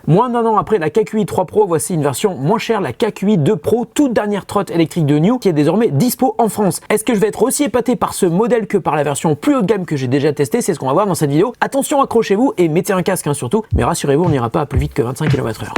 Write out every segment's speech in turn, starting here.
Moins d'un an après la KQi 3 Pro, voici une version moins chère, la KQi 2 Pro, toute dernière trotte électrique de New, qui est désormais dispo en France. Est-ce que je vais être aussi épaté par ce modèle que par la version plus haut de gamme que j'ai déjà testé? C'est ce qu'on va voir dans cette vidéo. Attention, accrochez-vous et mettez un casque surtout, mais rassurez-vous, on n'ira pas à plus vite que 25 km/h.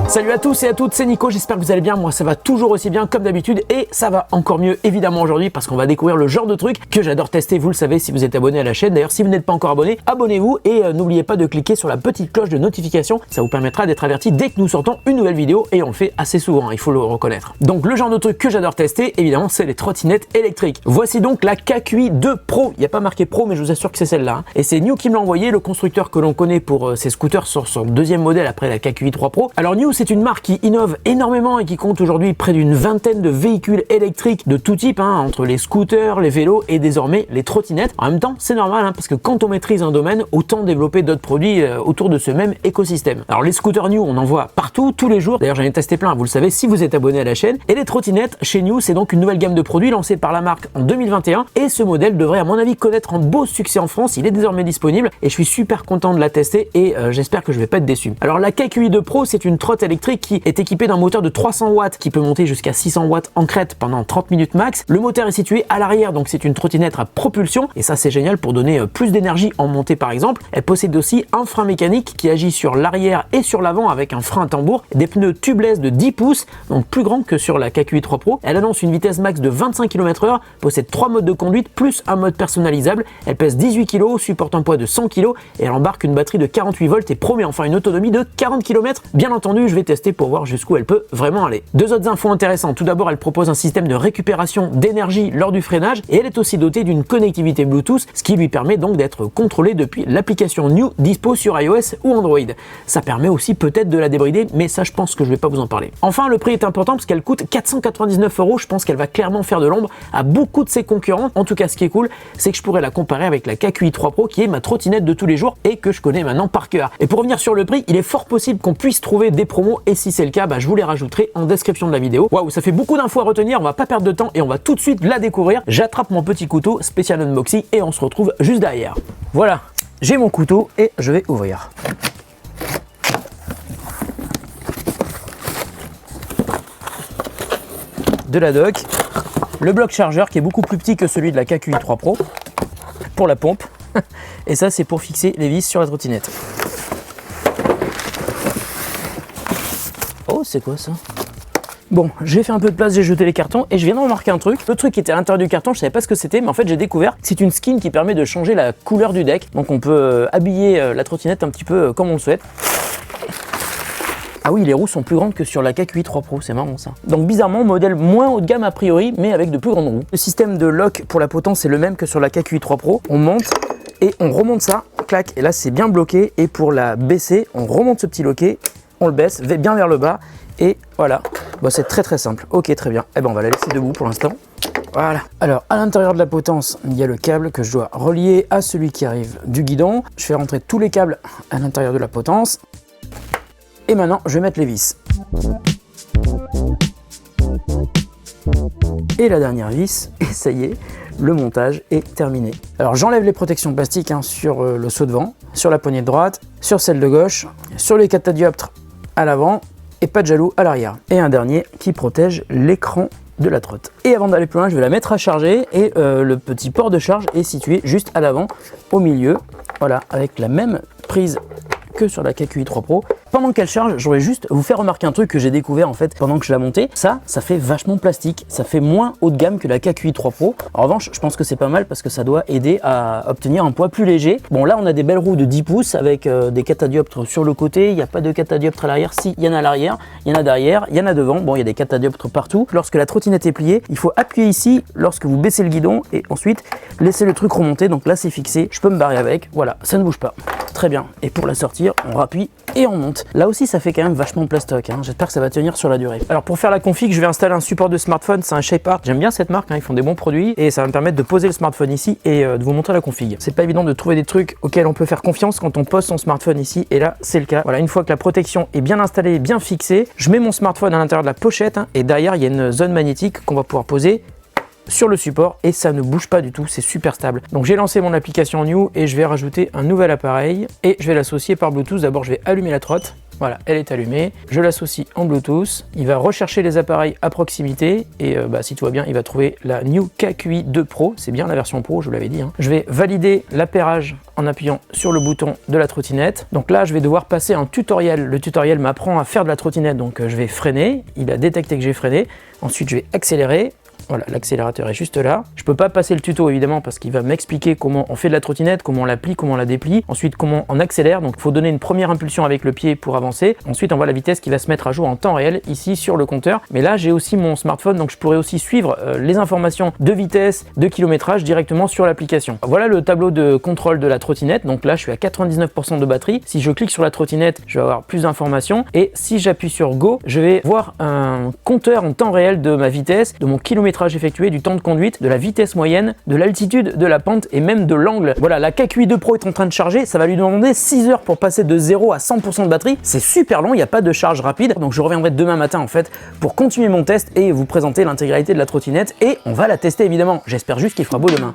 Salut à tous et à toutes, c'est Nico, j'espère que vous allez bien, moi ça va toujours aussi bien comme d'habitude et ça va encore mieux évidemment aujourd'hui parce qu'on va découvrir le genre de truc que j'adore tester, vous le savez si vous êtes abonné à la chaîne. D'ailleurs si vous n'êtes pas encore abonné, abonnez-vous et n'oubliez pas de cliquer sur la petite cloche de notification, ça vous permettra d'être averti dès que nous sortons une nouvelle vidéo et on le fait assez souvent, il faut le reconnaître. Donc le genre de truc que j'adore tester, évidemment c'est les trottinettes électriques. Voici donc la KQi 2 Pro, il n'y a pas marqué Pro mais je vous assure que c'est celle-là, hein. Et c'est New qui me l'a envoyé, le constructeur que l'on connaît pour ses scooters sur son deuxième modèle après la KQi 3 Pro. Alors New c'est une marque qui innove énormément et qui compte aujourd'hui près d'une vingtaine de véhicules électriques de tout type, hein, entre les scooters, les vélos et désormais les trottinettes. En même temps, c'est normal hein, parce que quand on maîtrise un domaine, autant développer d'autres produits autour de ce même écosystème. Alors les scooters New, on en voit partout, tous les jours. D'ailleurs, j'en ai testé plein, vous le savez si vous êtes abonné à la chaîne. Et les trottinettes, chez New, c'est donc une nouvelle gamme de produits lancée par la marque en 2021. Et ce modèle devrait, à mon avis, connaître un beau succès en France. Il est désormais disponible et je suis super content de la tester et j'espère que je vais pas être déçu. Alors la KQi 2 Pro, c'est une trotte électrique qui est équipé d'un moteur de 300 watts qui peut monter jusqu'à 600 watts en crête pendant 30 minutes max. Le moteur est situé à l'arrière, donc c'est une trottinette à propulsion et ça c'est génial pour donner plus d'énergie en montée par exemple. Elle possède aussi un frein mécanique qui agit sur l'arrière et sur l'avant avec un frein à tambour, des pneus tubeless de 10 pouces, donc plus grand que sur la KQi 3 Pro. Elle annonce une vitesse max de 25 km/h, possède 3 modes de conduite plus un mode personnalisable. Elle pèse 18 kg, supporte un poids de 100 kg et elle embarque une batterie de 48 volts et promet enfin une autonomie de 40 km. Bien entendu, je vais tester pour voir jusqu'où elle peut vraiment aller. Deux autres infos intéressantes. Tout d'abord, elle propose un système de récupération d'énergie lors du freinage et elle est aussi dotée d'une connectivité Bluetooth, ce qui lui permet donc d'être contrôlée depuis l'application New dispo sur iOS ou Android. Ça permet aussi peut-être de la débrider, mais ça je pense que je vais pas vous en parler. Enfin, le prix est important parce qu'elle coûte 499 €. Je pense qu'elle va clairement faire de l'ombre à beaucoup de ses concurrents. En tout cas, ce qui est cool, c'est que je pourrais la comparer avec la KQi 3 Pro qui est ma trottinette de tous les jours et que je connais maintenant par cœur. Et pour revenir sur le prix, il est fort possible qu'on puisse trouver des promos et si c'est le cas, je vous les rajouterai en description de la vidéo. Waouh, ça fait beaucoup d'infos à retenir, on va pas perdre de temps et on va tout de suite la découvrir. J'attrape mon petit couteau spécial unboxing et on se retrouve juste derrière. Voilà, j'ai mon couteau et je vais ouvrir. De la dock, le bloc chargeur qui est beaucoup plus petit que celui de la KQi 3 Pro pour la pompe et ça c'est pour fixer les vis sur la trottinette. Oh, c'est quoi ça? Bon, j'ai fait un peu de place, j'ai jeté les cartons et je viens de remarquer un truc. Le truc qui était à l'intérieur du carton, je savais pas ce que c'était, mais en fait j'ai découvert que c'est une skin qui permet de changer la couleur du deck. Donc on peut habiller la trottinette un petit peu comme on le souhaite. Ah oui, les roues sont plus grandes que sur la KQi 3 Pro, c'est marrant ça. Donc bizarrement, modèle moins haut de gamme a priori, mais avec de plus grandes roues. Le système de lock pour la potence est le même que sur la KQi 3 Pro. On monte et on remonte ça, clac, et là c'est bien bloqué. Et pour la baisser, on remonte ce petit loquet, on le baisse bien vers le bas. Et voilà, c'est très très simple. Ok, très bien. Eh ben on va la laisser debout pour l'instant. Voilà. Alors à l'intérieur de la potence, il y a le câble que je dois relier à celui qui arrive du guidon. Je fais rentrer tous les câbles à l'intérieur de la potence. Et maintenant, je vais mettre les vis. Et la dernière vis, et ça y est, le montage est terminé. Alors j'enlève les protections plastiques sur le seau de vent, sur la poignée de droite, sur celle de gauche, sur les catadioptres à l'avant et pas de jaloux à l'arrière. Et un dernier qui protège l'écran de la trotte. Et avant d'aller plus loin, je vais la mettre à charger et le petit port de charge est situé juste à l'avant, au milieu, voilà, avec la même prise que sur la KQi 3 Pro. Pendant qu'elle charge, je voudrais juste vous faire remarquer un truc que j'ai découvert en fait pendant que je la montais. Ça fait vachement plastique, ça fait moins haut de gamme que la KQi 3 Pro. En revanche, je pense que c'est pas mal parce que ça doit aider à obtenir un poids plus léger. Bon là, on a des belles roues de 10 pouces avec des catadioptres sur le côté. Il n'y a pas de catadioptres à l'arrière. Si, il y en a à l'arrière, il y en a derrière, il y en a devant. Bon, il y a des catadioptres partout. Lorsque la trottinette est pliée, il faut appuyer ici lorsque vous baissez le guidon et ensuite laisser le truc remonter. Donc là, c'est fixé. Je peux me barrer avec. Voilà, ça ne bouge pas. Très bien. Et pour la sortir, on rappuie et on monte. Là aussi, ça fait quand même vachement plastoc. J'espère que ça va tenir sur la durée. Alors pour faire la config, je vais installer un support de smartphone. C'est un ShapeArt. J'aime bien cette marque. Ils font des bons produits et ça va me permettre de poser le smartphone ici et de vous montrer la config. C'est pas évident de trouver des trucs auxquels on peut faire confiance quand on pose son smartphone ici. Et là, c'est le cas. Voilà, une fois que la protection est bien installée, bien fixée, je mets mon smartphone à l'intérieur de la pochette et derrière, il y a une zone magnétique qu'on va pouvoir poser sur le support et ça ne bouge pas du tout, c'est super stable. Donc j'ai lancé mon application New et je vais rajouter un nouvel appareil et je vais l'associer par Bluetooth. D'abord je vais allumer la trotte. Voilà, elle est allumée. Je l'associe en Bluetooth. Il va rechercher les appareils à proximité et si tout va bien, il va trouver la New KQi 2 Pro. C'est bien la version Pro, je vous l'avais dit. Je vais valider l'appairage en appuyant sur le bouton de la trottinette. Donc là, je vais devoir passer un tutoriel. Le tutoriel m'apprend à faire de la trottinette, donc je vais freiner. Il a détecté que j'ai freiné. Ensuite, je vais accélérer. Voilà, l'accélérateur est juste là. Je peux pas passer le tuto évidemment parce qu'il va m'expliquer comment on fait de la trottinette, comment on la plie, comment on la déplie. Ensuite, comment on accélère. Donc, il faut donner une première impulsion avec le pied pour avancer. Ensuite, on voit la vitesse qui va se mettre à jour en temps réel ici sur le compteur. Mais là, j'ai aussi mon smartphone, donc je pourrais aussi suivre les informations de vitesse, de kilométrage directement sur l'application. Voilà le tableau de contrôle de la trottinette. Donc là, je suis à 99% de batterie. Si je clique sur la trottinette, je vais avoir plus d'informations. Et si j'appuie sur Go, je vais voir un compteur en temps réel de ma vitesse, de mon kilométrage effectué, du temps de conduite, de la vitesse moyenne, de l'altitude, de la pente et même de l'angle. Voilà, la KQi 2 Pro est en train de charger, ça va lui demander 6 heures pour passer de 0 à 100% de batterie. C'est super long, il n'y a pas de charge rapide, donc je reviendrai demain matin en fait pour continuer mon test et vous présenter l'intégralité de la trottinette et on va la tester évidemment. J'espère juste qu'il fera beau demain.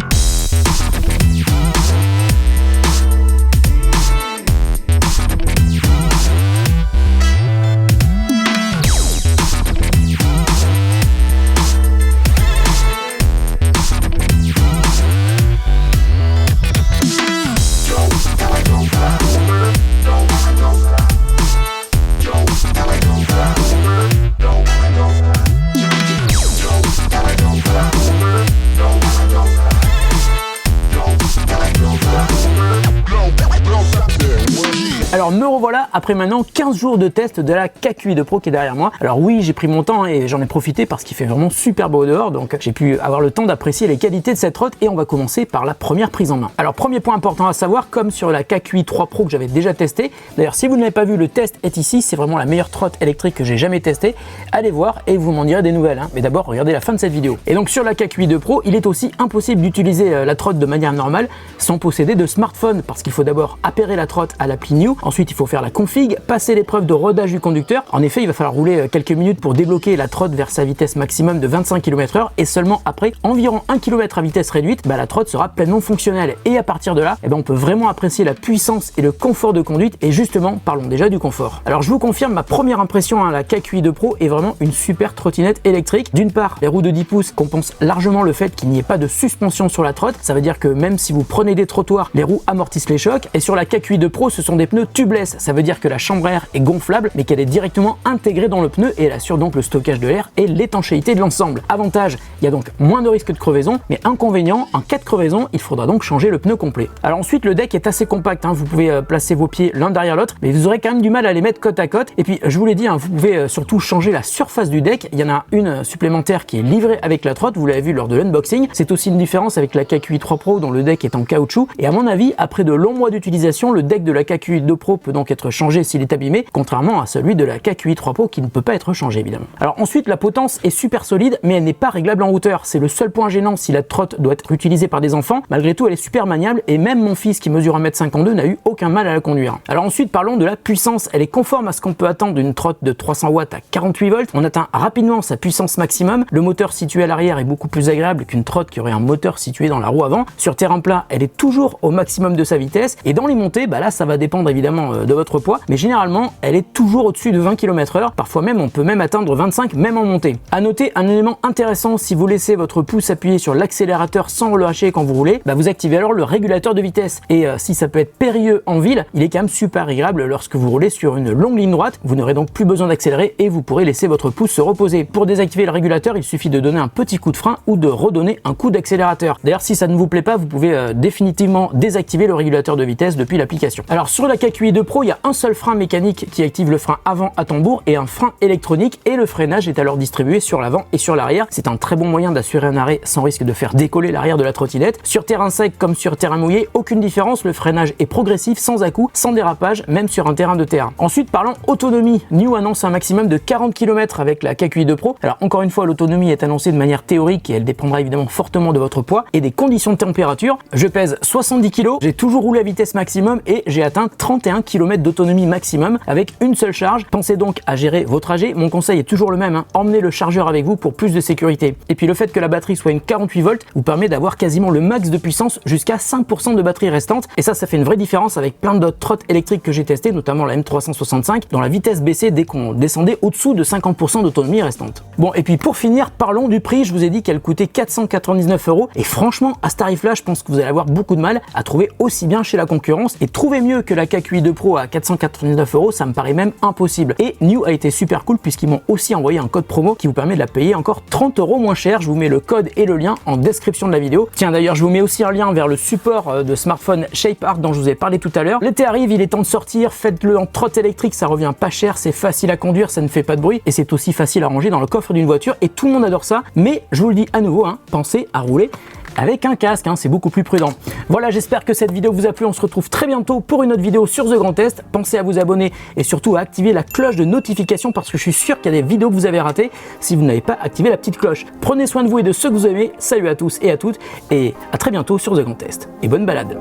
Alors me revoilà après maintenant 15 jours de test de la KQi 2 Pro qui est derrière moi. Alors oui, j'ai pris mon temps et j'en ai profité parce qu'il fait vraiment super beau dehors, donc j'ai pu avoir le temps d'apprécier les qualités de cette trotte et on va commencer par la première prise en main. Alors premier point important à savoir, comme sur la KQi 3 Pro que j'avais déjà testé, d'ailleurs si vous ne l'avez pas vu, le test est ici, c'est vraiment la meilleure trotte électrique que j'ai jamais testée. Allez voir et vous m'en direz des nouvelles, Mais d'abord regardez la fin de cette vidéo. Et donc sur la KQi 2 Pro, il est aussi impossible d'utiliser la trotte de manière normale sans posséder de smartphone parce qu'il faut d'abord appairer la trotte à l'appli New. Ensuite, il faut faire la config, passer l'épreuve de rodage du conducteur. En effet, il va falloir rouler quelques minutes pour débloquer la trotte vers sa vitesse maximum de 25 km/h et seulement après environ 1 km à vitesse réduite, la trotte sera pleinement fonctionnelle. Et à partir de là, on peut vraiment apprécier la puissance et le confort de conduite. Et justement, parlons déjà du confort. Alors je vous confirme, ma première impression, la KQi 2 Pro est vraiment une super trottinette électrique. D'une part, les roues de 10 pouces compensent largement le fait qu'il n'y ait pas de suspension sur la trotte. Ça veut dire que même si vous prenez des trottoirs, les roues amortissent les chocs. Et sur la KQi 2 Pro, ce sont des pneus tubeless. Ça veut dire que la chambre à air est gonflable mais qu'elle est directement intégrée dans le pneu et elle assure donc le stockage de l'air et l'étanchéité de l'ensemble. Avantage, il y a donc moins de risque de crevaison, mais inconvénient, en cas de crevaison, il faudra donc changer le pneu complet. Alors ensuite, le deck est assez compact, vous pouvez placer vos pieds l'un derrière l'autre, mais vous aurez quand même du mal à les mettre côte à côte. Et puis je vous l'ai dit, vous pouvez surtout changer la surface du deck. Il y en a une supplémentaire qui est livrée avec la trotte, vous l'avez vu lors de l'unboxing. C'est aussi une différence avec la KQi 3 Pro dont le deck est en caoutchouc. Et à mon avis, après de longs mois d'utilisation, le deck de la KQi 2 Pro peut donc être changé s'il est abîmé, contrairement à celui de la KQi 3 Pro qui ne peut pas être changé évidemment. Alors ensuite, la potence est super solide, mais elle n'est pas réglable en hauteur. C'est le seul point gênant si la trotte doit être utilisée par des enfants. Malgré tout, elle est super maniable et même mon fils qui mesure 1m52 n'a eu aucun mal à la conduire. Alors ensuite, parlons de la puissance. Elle est conforme à ce qu'on peut attendre d'une trotte de 300 watts à 48 volts. On atteint rapidement sa puissance maximum. Le moteur situé à l'arrière est beaucoup plus agréable qu'une trotte qui aurait un moteur situé dans la roue avant. Sur terrain plat, elle est toujours au maximum de sa vitesse et dans les montées, là ça va dépendre évidemment de votre poids, mais généralement elle est toujours au-dessus de 20 km/h. Parfois même on peut même atteindre 25 même en montée. À noter un élément intéressant, si vous laissez votre pouce appuyé sur l'accélérateur sans le lâcher quand vous roulez, vous activez alors le régulateur de vitesse. Et si ça peut être périlleux en ville, il est quand même super agréable lorsque vous roulez sur une longue ligne droite. Vous n'aurez donc plus besoin d'accélérer et vous pourrez laisser votre pouce se reposer. Pour désactiver le régulateur, il suffit de donner un petit coup de frein ou de redonner un coup d'accélérateur. D'ailleurs, si ça ne vous plaît pas, vous pouvez définitivement désactiver le régulateur de vitesse depuis l'application. Alors sur la KQi 2 Pro, il y a un seul frein mécanique qui active le frein avant à tambour et un frein électronique, et le freinage est alors distribué sur l'avant et sur l'arrière. C'est un très bon moyen d'assurer un arrêt sans risque de faire décoller l'arrière de la trottinette. Sur terrain sec comme sur terrain mouillé, aucune différence, le freinage est progressif, sans à-coups, sans dérapage, même sur un terrain de terre. Ensuite, parlons autonomie. New annonce un maximum de 40 km avec la KQi 2 Pro. Alors encore une fois, l'autonomie est annoncée de manière théorique et elle dépendra évidemment fortement de votre poids et des conditions de température. Je pèse 70 kg, j'ai toujours roulé à vitesse maximum et j'ai atteint 31 km d'autonomie maximum avec une seule charge. Pensez donc à gérer vos trajets. Mon conseil est toujours le même, hein. Emmenez le chargeur avec vous pour plus de sécurité. Et puis le fait que la batterie soit une 48 volts vous permet d'avoir quasiment le max de puissance jusqu'à 5% de batterie restante. Et ça fait une vraie différence avec plein d'autres trottes électriques que j'ai testé, notamment la M365, dont la vitesse baissait dès qu'on descendait au-dessous de 50% d'autonomie restante. Bon, et puis pour finir, parlons du prix. Je vous ai dit qu'elle coûtait 499 €. Et franchement, à ce tarif-là, je pense que vous allez avoir beaucoup de mal à trouver aussi bien chez la concurrence. Et trouver mieux que la KQi2 Pro à 499 €, ça me paraît même impossible. Et New a été super cool puisqu'ils m'ont aussi envoyé un code promo qui vous permet de la payer encore 30 € moins cher. Je vous mets le code et le lien en description de la vidéo. Tiens, d'ailleurs, je vous mets aussi un lien vers le support de smartphone ShapeArt dont je vous ai parlé tout à l'heure. L'été arrive, il est temps de sortir. Faites-le en trotte électrique, ça revient pas cher, c'est facile à conduire, ça ne fait pas de bruit et c'est aussi facile à ranger dans le coffre d'une voiture et tout le monde adore ça. Mais je vous le dis à nouveau, hein, pensez à rouler avec un casque, hein, c'est beaucoup plus prudent. Voilà, j'espère que cette vidéo vous a plu. On se retrouve très bientôt pour une autre vidéo sur The Grand Test. Pensez à vous abonner et surtout à activer la cloche de notification parce que je suis sûr qu'il y a des vidéos que vous avez ratées si vous n'avez pas activé la petite cloche. Prenez soin de vous et de ceux que vous aimez. Salut à tous et à toutes et à très bientôt sur The Grand Test. Et bonne balade.